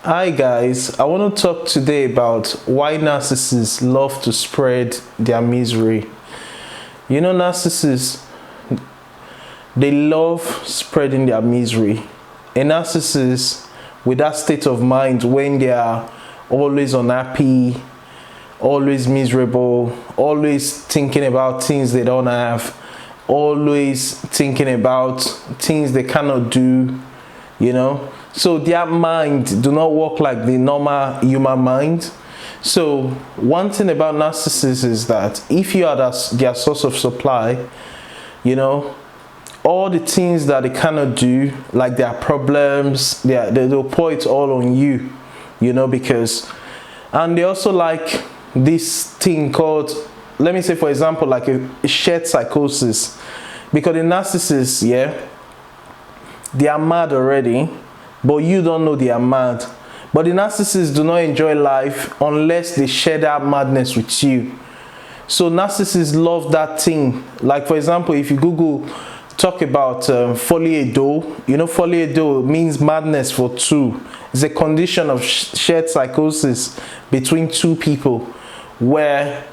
Hi guys, I want to talk today about why narcissists love to spread their misery. Narcissists, they love spreading their misery. A narcissist with that state of mind when they are always unhappy, always miserable, always thinking about things they don't have, always thinking about things they cannot do, so their mind do not work like the normal human mind. So one thing about narcissists is that if you are their source of supply, all the things that they cannot do, like their problems, they'll pour it all on you, because, and they also like this thing called, let me say for example, like a shared psychosis, because the narcissists, they are mad already, but you don't know they are mad. But the narcissists do not enjoy life unless they share that madness with you. So narcissists love that thing. Like for example, if you Google talk about folie à deux, folie à deux means madness for two. It's a condition of shared psychosis between two people where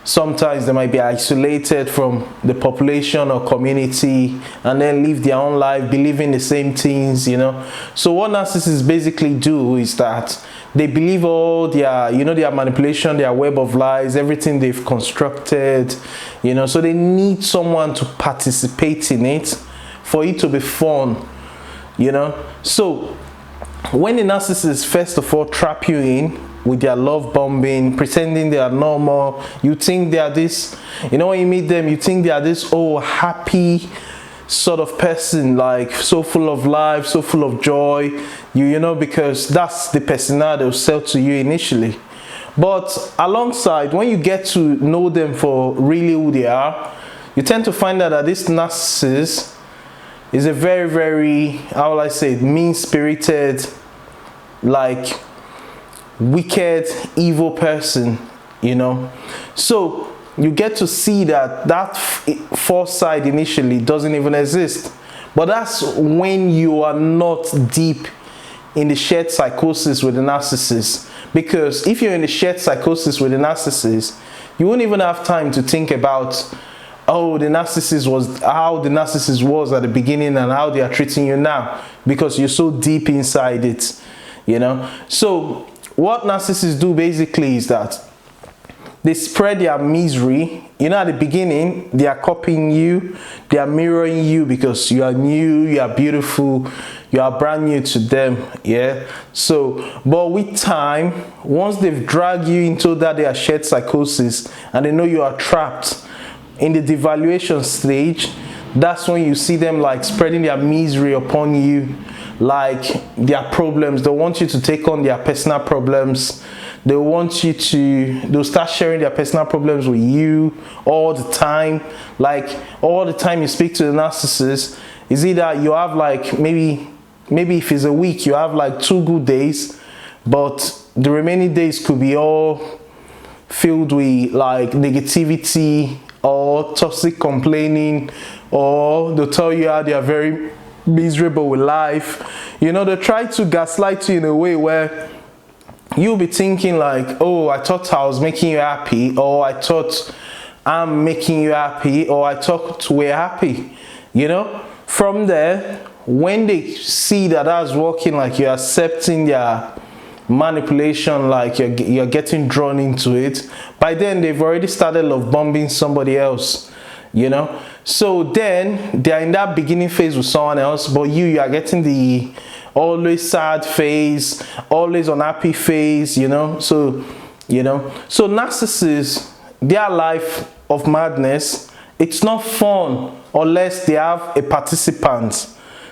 sometimes they might be isolated from the population or community and then live their own life, believing the same things, So what narcissists basically do is that they believe all their manipulation, their web of lies, everything they've constructed, so they need someone to participate in it for it to be fun, So when the narcissists first of all trap you in with their love bombing, pretending they are normal, you think they are this, when you meet them, you think they are this happy sort of person, like so full of life, so full of joy, because that's the persona they'll sell to you initially. But alongside, when you get to know them for really who they are, you tend to find out that this narcissist is a very, very, how will I say, mean-spirited, like wicked, evil person, So you get to see that false side initially doesn't even exist. But that's when you are not deep in the shared psychosis with the narcissist. Because if you're in the shared psychosis with the narcissist, you won't even have time to think about how the narcissist was at the beginning and how they are treating you now, because you're so deep inside it, So what narcissists do basically is that they spread their misery. At the beginning, they are copying you, they are mirroring you because you are new, you are beautiful, you are brand new to them, So, but with time, once they've dragged you into their shared psychosis and they know you are trapped in the devaluation stage, that's when you see them like spreading their misery upon you, like their problems. They want you to take on their personal problems. They'll start sharing their personal problems with you all the time. Like all the time you speak to the narcissist, is either you have like maybe if it's a week, you have like 2 good days, but the remaining days could be all filled with like negativity or toxic complaining, or they'll tell you how they are very miserable with life. They try to gaslight you in a way where you'll be thinking like, oh, I thought I was making you happy, or I thought I'm making you happy, or I thought we're happy. From there, when they see that that's working, like you're accepting their manipulation, like you're getting drawn into it, by then they've already started love bombing somebody else, So then they're in that beginning phase with someone else, but you are getting the always sad phase, always unhappy phase, So narcissists, their life of madness, it's not fun unless they have a participant.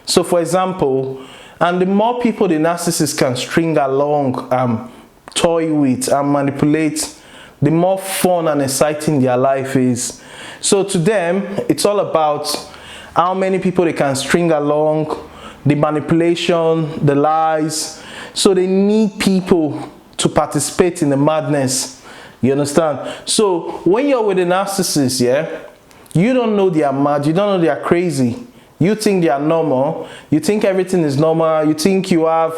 So for example, and the more people the narcissist can string along, toy with and manipulate, the more fun and exciting their life is. So to them, it's all about how many people they can string along, the manipulation, the lies. So they need people to participate in the madness. You understand? So when you're with a narcissist, you don't know they are mad, you don't know they are crazy. You think they are normal, you think everything is normal, you think you have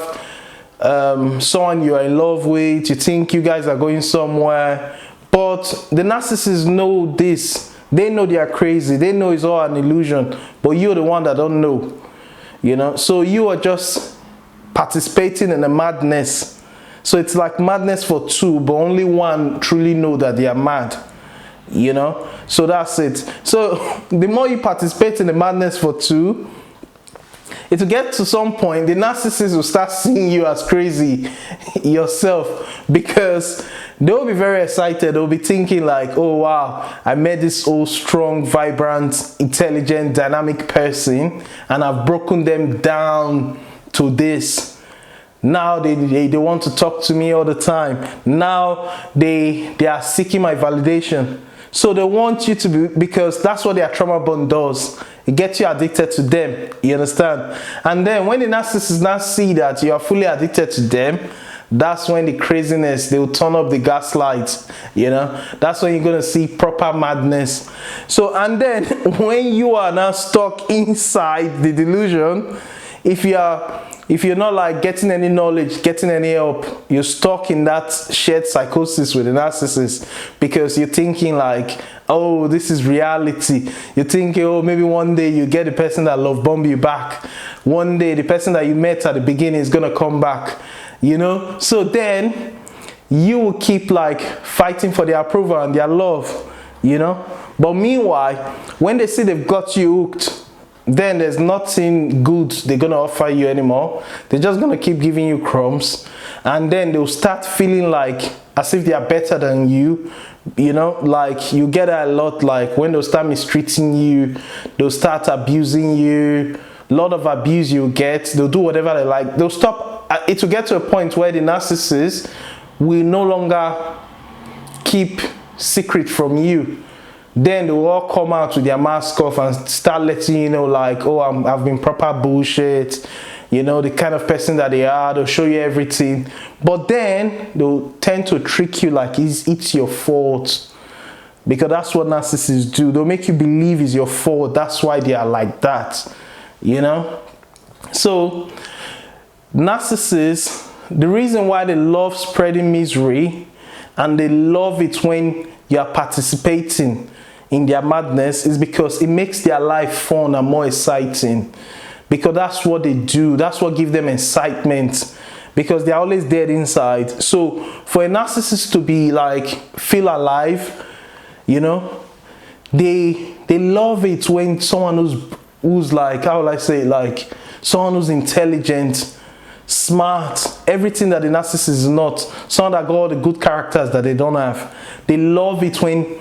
someone you are in love with, you think you guys are going somewhere, but the narcissists know this. They know they are crazy. They know it's all an illusion, but you're the one that don't know, you know. So you are just participating in a madness. So it's like madness for two, but only one truly know that they are mad, you know. So that's it. So the more you participate in the madness for two, it will get to some point, the narcissist will start seeing you as crazy yourself, because they'll be very excited. They'll be thinking like, oh wow, I met this old, strong, vibrant, intelligent, dynamic person, and I've broken them down to this. Now they want to talk to me all the time. Now they are seeking my validation. So they want you to be, because that's what their trauma bond does. It gets you addicted to them, you understand? And then when the narcissist now see that you are fully addicted to them, that's when the craziness, they will turn up the gaslight, you know? That's when you're going to see proper madness. So, and then when you are now stuck inside the delusion, if you're not like getting any knowledge, getting any help, you're stuck in that shared psychosis with the narcissist, because you're thinking like, oh, this is reality. You're thinking, oh, maybe one day you get the person that love bomb you back. One day the person that you met at the beginning is gonna come back, you know? So then you will keep like fighting for their approval and their love, you know? But meanwhile, when they see they've got you hooked, then there's nothing good they're gonna offer you anymore. They're just gonna keep giving you crumbs, and then they'll start feeling like as if they are better than you, you know? Like you get a lot, like when they'll start mistreating you, they'll start abusing you, a lot of abuse you get, they'll do whatever they like. They'll stop. It will get to a point where the narcissist will no longer keep secret from you. Then they will all come out with their mask off and start letting you know like, oh, I've been proper bullshit, you know, the kind of person that they are. They'll show you everything, but then they'll tend to trick you like it's your fault, because that's what narcissists do. They'll make you believe it's your fault. That's why they are like that, you know. So narcissists, the reason why they love spreading misery and they love it when you are participating in their madness is because it makes their life fun and more exciting, because that's what they do. That's what gives them excitement, because they're always dead inside. So for a narcissist to be like feel alive, you know, they love it when someone who's like, how will I say it, like someone who's intelligent, smart, everything that the narcissist is not, someone that got all the good characters that they don't have. They love it when,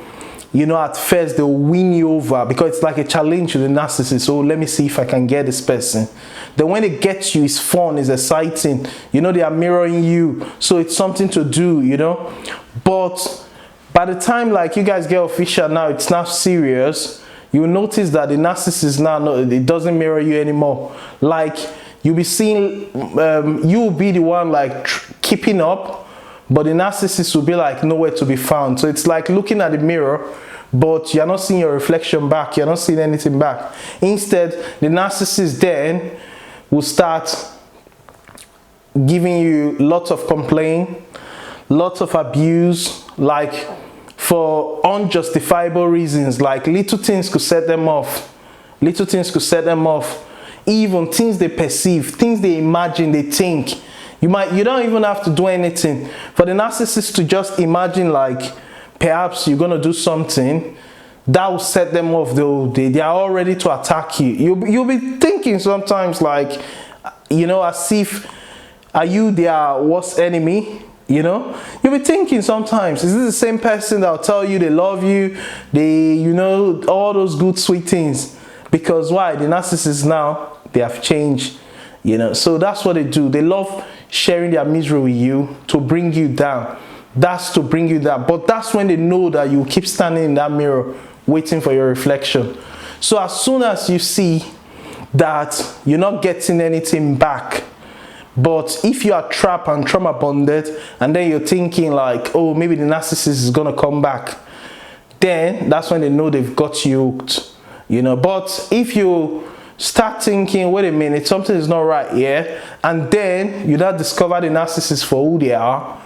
you know, at first they'll win you over, because it's like a challenge to the narcissist. So let me see if I can get this person. Then when they get you, it's fun, it's exciting, you know, they are mirroring you, so it's something to do, you know. But by the time like you guys get official now, it's now serious, you'll notice that the narcissist now, it doesn't mirror you anymore. Like you'll be seeing, you'll be the one like keeping up, but the narcissist will be like nowhere to be found. So it's like looking at the mirror, but you're not seeing your reflection back. You're not seeing anything back. Instead, the narcissist then will start giving you lots of complaint, lots of abuse, like for unjustifiable reasons. Like little things could set them off. Little things could set them off. Even things they perceive, things they imagine, they think. You don't even have to do anything. For the narcissist to just imagine like perhaps you're gonna do something, that will set them off. They are all ready to attack you. You'll be thinking sometimes like, you know, as if are you their worst enemy? You know, you'll be thinking sometimes, is this the same person that will tell you they love you, you know, all those good sweet things? Because why? The narcissists now, they have changed, you know. So that's what they do. They love sharing their misery with you to bring you down. That's to bring you down. But that's when they know that you keep standing in that mirror waiting for your reflection. So as soon as you see that you're not getting anything back, but if you are trapped and trauma bonded, and then you're thinking like, oh, maybe the narcissist is gonna come back, then that's when they know they've got you hooked, you know. But if you start thinking, wait a minute, something is not right here. And then you now discover the narcissists for who they are.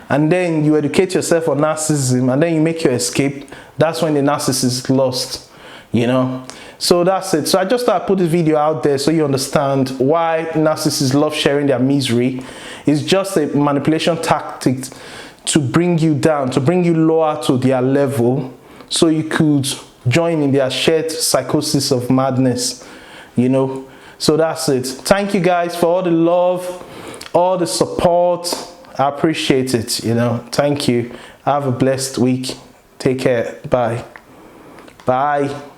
And then you educate yourself on narcissism, and then you make your escape. That's when the narcissist is lost, you know. So that's it. So I just thought I'd put this video out there so you understand why narcissists love sharing their misery. It's just a manipulation tactic to bring you down, to bring you lower to their level, so you could join in their shared psychosis of madness, you know. So that's it. Thank you guys for all the love, all the support. I appreciate it, you know. Thank you. Have a blessed week. Take care. Bye. Bye.